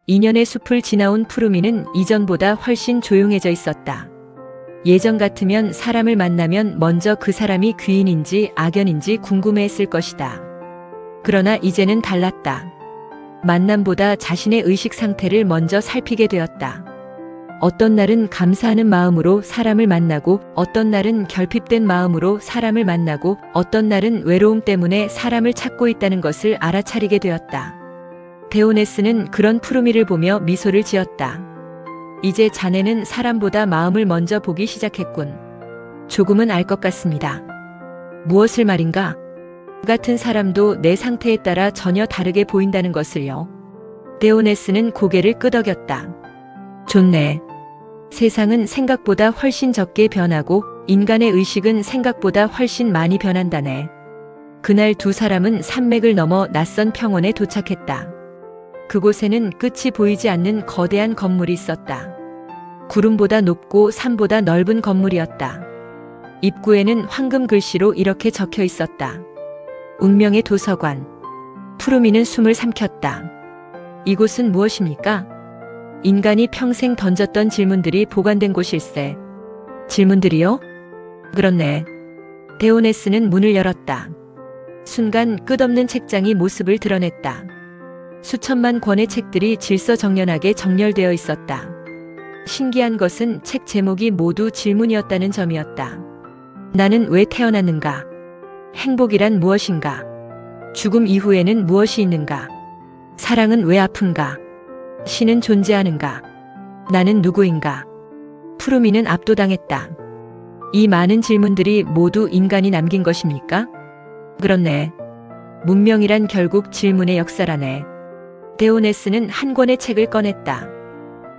인연의 숲을 지나온 푸르미는 이전보다 훨씬 조용해져 있었다. 예전 같으면 사람을 만나면 먼저 그 사람이 귀인인지 악연인지 궁금해했을 것이다. 그러나 이제는 달랐다. 만남보다 자신의 의식 상태를 먼저 살피게 되었다. 어떤 날은 감사하는 마음으로 사람을 만나고, 어떤 날은 결핍된 마음으로 사람을 만나고, 어떤 날은 외로움 때문에 사람을 찾고 있다는 것을 알아차리게 되었다. 데오네스는 그런 푸르미를 보며 미소를 지었다. 이제 자네는 사람보다 마음을 먼저 보기 시작했군. 조금은 알 것 같습니다. 무엇을 말인가? 같은 사람도 내 상태에 따라 전혀 다르게 보인다는 것을요. 데오네스는 고개를 끄덕였다. 좋네. 세상은 생각보다 훨씬 적게 변하고 인간의 의식은 생각보다 훨씬 많이 변한다네. 그날 두 사람은 산맥을 넘어 낯선 평원에 도착했다. 그곳에는 끝이 보이지 않는 거대한 건물이 있었다. 구름보다 높고 산보다 넓은 건물이었다. 입구에는 황금 글씨로 이렇게 적혀 있었다. 운명의 도서관. 푸르미는 숨을 삼켰다. 이곳은 무엇입니까? 인간이 평생 던졌던 질문들이 보관된 곳일세. 질문들이요? 그렇네. 데오네스는 문을 열었다. 순간 끝없는 책장이 모습을 드러냈다. 수천만 권의 책들이 질서정연하게 정렬되어 있었다. 신기한 것은 책 제목이 모두 질문이었다는 점이었다. 나는 왜 태어났는가? 행복이란 무엇인가? 죽음 이후에는 무엇이 있는가? 사랑은 왜 아픈가? 신은 존재하는가? 나는 누구인가? 푸르미는 압도당했다. 이 많은 질문들이 모두 인간이 남긴 것입니까? 그렇네. 문명이란 결국 질문의 역사라네. 데오네스는 한 권의 책을 꺼냈다.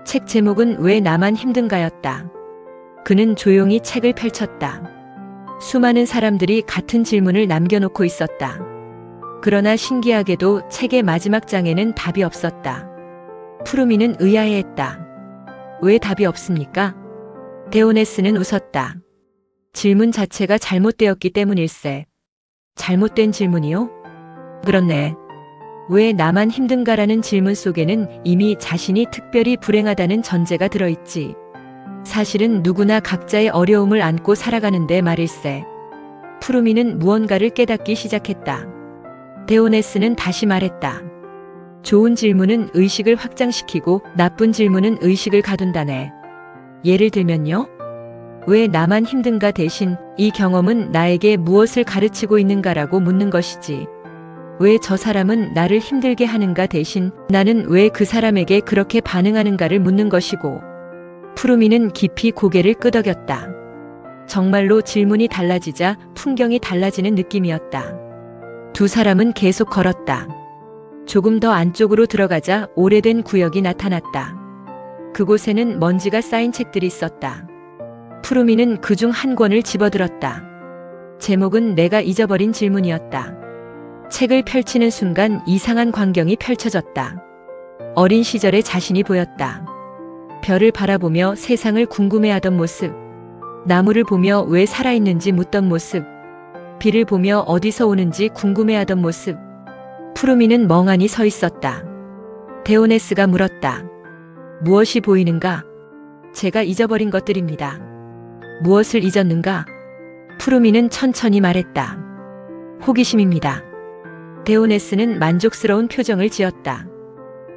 책 제목은 왜 나만 힘든가였다. 그는 조용히 책을 펼쳤다. 수많은 사람들이 같은 질문을 남겨놓고 있었다. 그러나 신기하게도 책의 마지막 장에는 답이 없었다. 푸르미는 의아해했다. 왜 답이 없습니까? 데오네스는 웃었다. 질문 자체가 잘못되었기 때문일세. 잘못된 질문이요? 그렇네. 왜 나만 힘든가라는 질문 속에는 이미 자신이 특별히 불행하다는 전제가 들어있지. 사실은 누구나 각자의 어려움을 안고 살아가는데 말일세. 푸르미는 무언가를 깨닫기 시작했다. 데오네스는 다시 말했다. 좋은 질문은 의식을 확장시키고 나쁜 질문은 의식을 가둔다네. 예를 들면요. 왜 나만 힘든가 대신 이 경험은 나에게 무엇을 가르치고 있는가라고 묻는 것이지. 왜 저 사람은 나를 힘들게 하는가 대신 나는 왜 그 사람에게 그렇게 반응하는가를 묻는 것이고. 푸르미는 깊이 고개를 끄덕였다. 정말로 질문이 달라지자 풍경이 달라지는 느낌이었다. 두 사람은 계속 걸었다. 조금 더 안쪽으로 들어가자 오래된 구역이 나타났다. 그곳에는 먼지가 쌓인 책들이 있었다. 푸르미는 그중 한 권을 집어들었다. 제목은 내가 잊어버린 질문이었다. 책을 펼치는 순간 이상한 광경이 펼쳐졌다. 어린 시절의 자신이 보였다. 별을 바라보며 세상을 궁금해하던 모습, 나무를 보며 왜 살아있는지 묻던 모습, 비를 보며 어디서 오는지 궁금해하던 모습. 푸르미는 멍하니 서 있었다. 데오네스가 물었다. 무엇이 보이는가? 제가 잊어버린 것들입니다. 무엇을 잊었는가? 푸르미는 천천히 말했다. 호기심입니다. 데오네스는 만족스러운 표정을 지었다.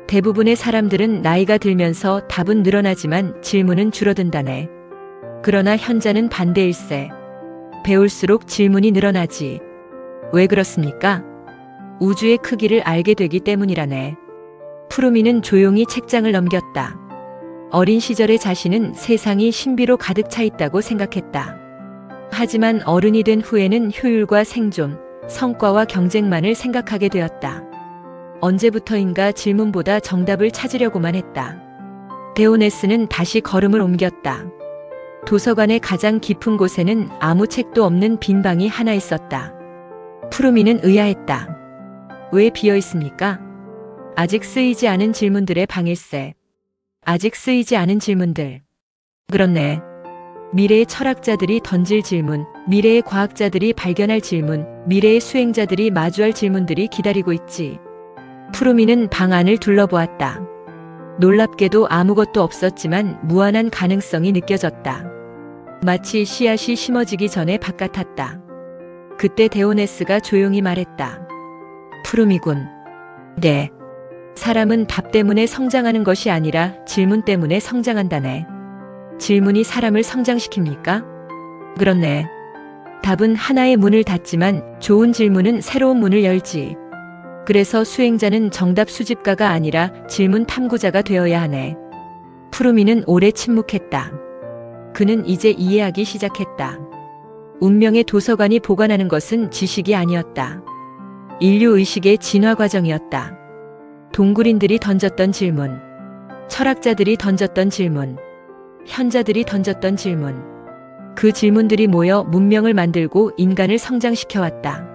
대부분의 사람들은 나이가 들면서 답은 늘어나지만 질문은 줄어든다네. 그러나 현자는 반대일세. 배울수록 질문이 늘어나지. 왜 그렇습니까? 우주의 크기를 알게 되기 때문이라네. 푸르미는 조용히 책장을 넘겼다. 어린 시절의 자신은 세상이 신비로 가득 차 있다고 생각했다. 하지만 어른이 된 후에는 효율과 생존, 성과와 경쟁만을 생각하게 되었다. 언제부터인가 질문보다 정답을 찾으려고만 했다. 데오네스는 다시 걸음을 옮겼다. 도서관의 가장 깊은 곳에는 아무 책도 없는 빈 방이 하나 있었다. 푸르미는 의아했다. 왜 비어 있습니까? 아직 쓰이지 않은 질문들의 방일세. 아직 쓰이지 않은 질문들. 그렇네. 미래의 철학자들이 던질 질문, 미래의 과학자들이 발견할 질문, 미래의 수행자들이 마주할 질문들이 기다리고 있지. 푸르미는 방 안을 둘러보았다. 놀랍게도 아무것도 없었지만 무한한 가능성이 느껴졌다. 마치 씨앗이 심어지기 전에 밭 같았다. 그때 데오네스가 조용히 말했다. 푸름이군. 네. 사람은 답 때문에 성장하는 것이 아니라 질문 때문에 성장한다네. 질문이 사람을 성장시킵니까? 그렇네. 답은 하나의 문을 닫지만 좋은 질문은 새로운 문을 열지. 그래서 수행자는 정답 수집가가 아니라 질문 탐구자가 되어야 하네. 푸르미는 오래 침묵했다. 그는 이제 이해하기 시작했다. 운명의 도서관이 보관하는 것은 지식이 아니었다. 인류의식의 진화 과정이었다. 동굴인들이 던졌던 질문, 철학자들이 던졌던 질문, 현자들이 던졌던 질문. 그 질문들이 모여 문명을 만들고 인간을 성장시켜왔다.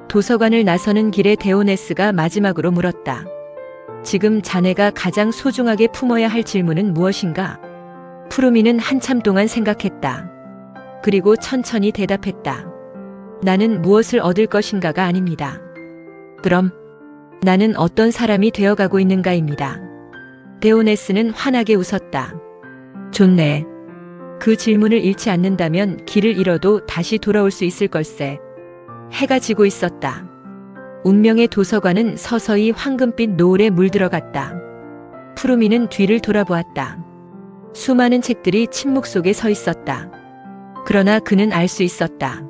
도서관을 나서는 길에 데오네스가 마지막으로 물었다. 지금 자네가 가장 소중하게 품어야 할 질문은 무엇인가? 푸르미는 한참 동안 생각했다. 그리고 천천히 대답했다. 나는 무엇을 얻을 것인가가 아닙니다. 그럼 나는 어떤 사람이 되어가고 있는가입니다. 데오네스는 환하게 웃었다. 좋네. 그 질문을 잃지 않는다면 길을 잃어도 다시 돌아올 수 있을 걸세. 해가 지고 있었다. 운명의 도서관은 서서히 황금빛 노을에 물들어갔다. 푸르미는 뒤를 돌아보았다. 수많은 책들이 침묵 속에 서 있었다. 그러나 그는 알 수 있었다.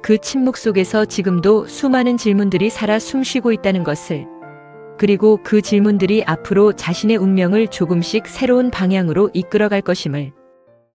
그 침묵 속에서 지금도 수많은 질문들이 살아 숨쉬고 있다는 것을. 그리고 그 질문들이 앞으로 자신의 운명을 조금씩 새로운 방향으로 이끌어갈 것임을.